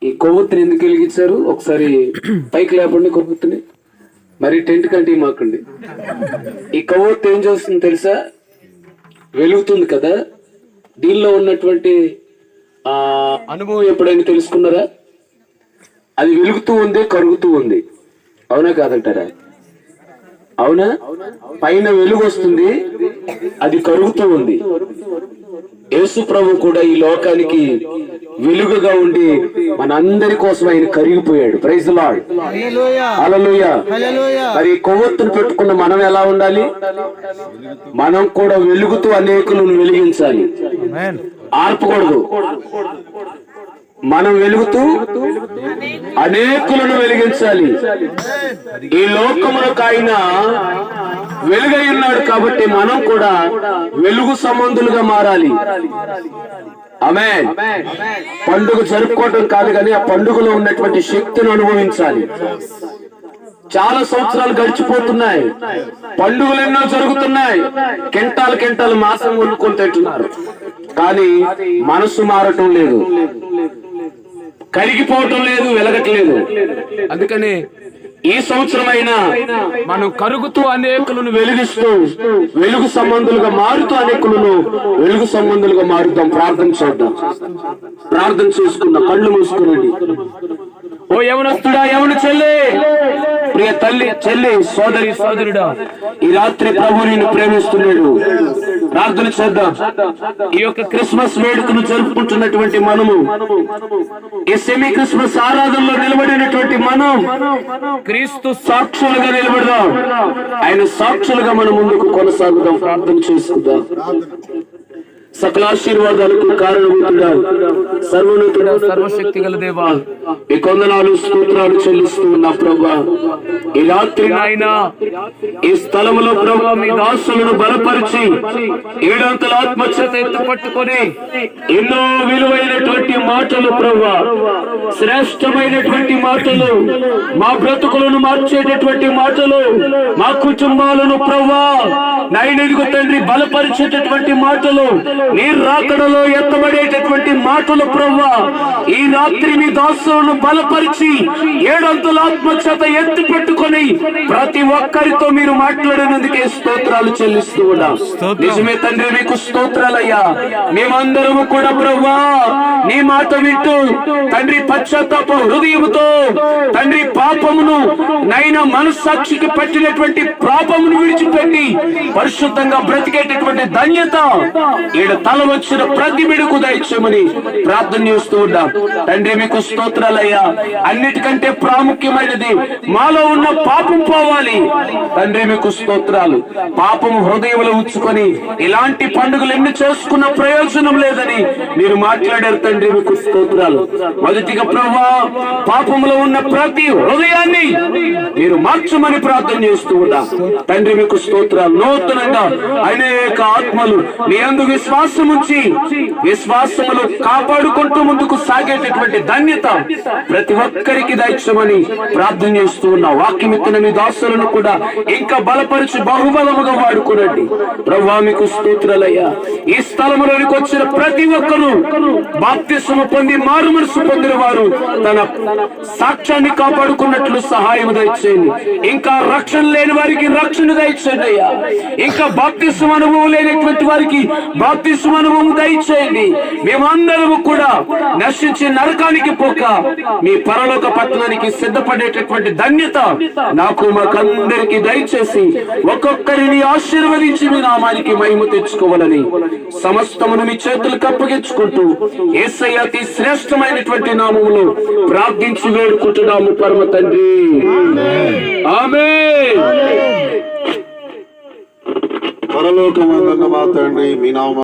ఈ కొవ్వొత్తిని ఎందుకు వెలిగించారు? ఒకసారి పైకి లేపండి కొవ్వొత్తిని. మరి టెంట్ కంటే మాకండి. ఈ కొవ్వొత్తి ఏం చేస్తుంది తెలుసా? వెలుగుతుంది కదా. దీనిలో ఉన్నటువంటి అనుభవం ఎప్పుడైనా తెలుసుకున్నారా? అది వెలుగుతూ ఉంది, కరుగుతూ ఉంది. అవునా కాదంటారా? అవునా? పైన వెలుగు వస్తుంది, అది కరుగుతూ ఉంది. యేసు ప్రభు కూడా ఈ లోకానికి వెలుగుగా ఉండి మనందరి కోసం ఆయన కరిగిపోయాడు. ప్రైజ్ ది లార్డ్, హల్లెలూయా. మరి కొవ్వొత్తును పెట్టుకున్న మనం ఎలా ఉండాలి? మనం కూడా వెలుగుతూ అనేకులను వెలిగించాలి, ఆర్పకూడదు. మనం వెలుగుతూ అనేకులను వెలిగించాలి. ఈ లోకములకు ఆయన వెలుగై ఉన్నాడు కాబట్టి మనం కూడా వెలుగు సంబంధులుగా మారాలి. ఆమేన్. పండుగ జరుపుకోవటం కాదు కానీ ఆ పండుగలో ఉన్నటువంటి శక్తిని అనుభవించాలి. చాలా సంవత్సరాలు గడిచిపోతున్నాయి, పండుగలు ఎన్నో జరుగుతున్నాయి, కింటాలు మాంసం వండుకొని తింటున్నారు, కానీ మనసు మారటం లేదు, కరిగిపోవటం లేదు, వెలగట్లేదు. అందుకని ఈ సంవత్సరమైనా మనం కరుగుతూ అనేకులను వెలిగిస్తూ వెలుగు సంబంధులుగా మారుతూ అనేకులను వెలుగు సంబంధులుగా మారుతాం. ప్రార్థన చేద్దాం, ప్రార్థన చేసుకుందాం. కళ్ళు మూసుకునండి. ఓ యవనస్తుడా, యవన చెల్లి, ప్రియ తల్లి, చెల్లి, సోదరి, సోదరుడా, ఈ రాత్రి ప్రభు నిన్ను ప్రేమిస్తున్నాడు. ప్రార్థన చేద్దాం. ఈ యొక్క క్రిస్మస్ వేడుకను జరుపుకుంటున్నటువంటి మనము, ఈ సెమీ క్రిస్మస్ ఆరాధనలో నిలబడినటువంటి మనం క్రీస్తు సాక్షులుగా నిలబడదాం. ఆయన సాక్షులుగా మనం ముందుకు కొనసాగుదాం. ప్రార్థన చేసుకుందాం. సకల ఆశీర్వాదాలకు కారణభూతుడా, సర్వోన్నతుడా, సర్వశక్తి గల దేవా, ఈ కొందనాలు స్తోత్రాలు చెల్లిస్తూ ఉన్నా ప్రభా. ఈ రాత్రి నాయన ఈ స్థలములో ప్రభా మీ దాసులను బలపరిచి ఏడంతల ఆత్మచేత ఎత్తు పట్టుకొని ఎన్నో విలువైనటువంటి మాటలు ప్రభా, శ్రేష్టమైనటువంటి మాటలు, మా బ్రతుకులను మార్చేటటువంటి మాటలు, మా కుటుంబాలను ప్రభా నాయన ఇదిగో తండ్రి బలపరిచేటటువంటి మాటలు, నీ రాకడలో ఎత్తబడేటటువంటి మాటలు ప్రభువా, ఈ రాత్రి నీ దాసులను బలపరిచి ఏడంతల ఆత్మచేత ఎత్తి పెట్టుకొని ప్రతి ఒక్కరితో మీరు మాట్లాడినందుకే స్తోత్రాలు చెల్లిస్తూ ఉన్నాం. నిజమే తండ్రి, మీకు స్తోత్రాలయ్యా. మేమందరము కూడా ప్రభువా నీ మాట వింటూ తండ్రి పశ్చాత్తాప హృదయముతో తండ్రి పాపమును నైనా మనస్సాక్షికి పట్టినటువంటి పాపమును విడిచిపెట్టి పరిశుద్ధంగా బ్రతికేటటువంటి ధన్యత తల వచ్చిన ప్రతి బిడ్డకు దయచేయమని ప్రార్థన చేస్తూ ఉన్నాం. తండ్రి మీకు స్తోత్రాలయ్యా. అన్నిటికంటే ప్రాముఖ్యమైనది మాలో ఉన్న పాపం పోవాలి. తండ్రి మీకు స్తోత్రాలు. పాపం హృదయంలో ఉంచుకొని ఇలాంటి పండుగలు ఎన్ని చేసుకున్న ప్రయోజనం లేదని మీరు మాట్లాడారు. తండ్రి మీకు స్తోత్రాలు. మొదటిగా ప్రభువా పాపంలో ఉన్న ప్రతి హృదయాన్ని మీరు మార్చమని ప్రార్థన చేస్తూ ఉన్నాం. తండ్రి మీకు స్తోత్రాలు. నూతనంగా అనేక ఆత్మలు మీ అందు విశ్వాసముంచి విశ్వాసములు కాపాడుకుంటూ ముందుకు సాగేటటువంటి ధన్యత ప్రతి ఒక్కరికి దయచేయమని ప్రార్థన చేస్తూ ఉన్నా. వాక్యమిత్తున మీ దాసులను కూడా ఇంకా బలపరిచి బహుబలముగా వాడుకునండి ప్రభువా. మీకు స్తోత్రాలయ్యా. ఈ స్థలములోనికి వచ్చిన ప్రతి ఒక్కరూ బాప్తిస్మము పొంది మారు మనసు పొందిన వారు తన సాక్ష్యాన్ని కాపాడుకున్నట్లు సహాయం దయచేయండి. ఇంకా రక్షణ లేని వారికి రక్షణ దయచేయండి అయ్యా. ఇంకా బాప్తిస్మ అనుభవం లేనటువంటి వారికి బాప్తిస్మ అనుభవం దయచేయండి. మేమందరము కూడా నశించి నరకానికి పోక మీ పరలోక పట్టణానికి సిద్ధపడేటటువంటి ధన్యత నాకు మాకందరికి దయచేసి ఒక్కొక్కరిని ఆశీర్వదించి మీ నామానికి మహిమ తెచ్చుకోవాలని సమస్తమును మీ చేతులకు అప్పగించుకుంటూ యేసయ్య అతి శ్రేష్టమైనటువంటి నామములో ప్రార్థించి వేడుకుంటున్నాము పరమ తండ్రి. ఆమేన్. పరలోకమందున్న మా తండ్రి, మీ నామం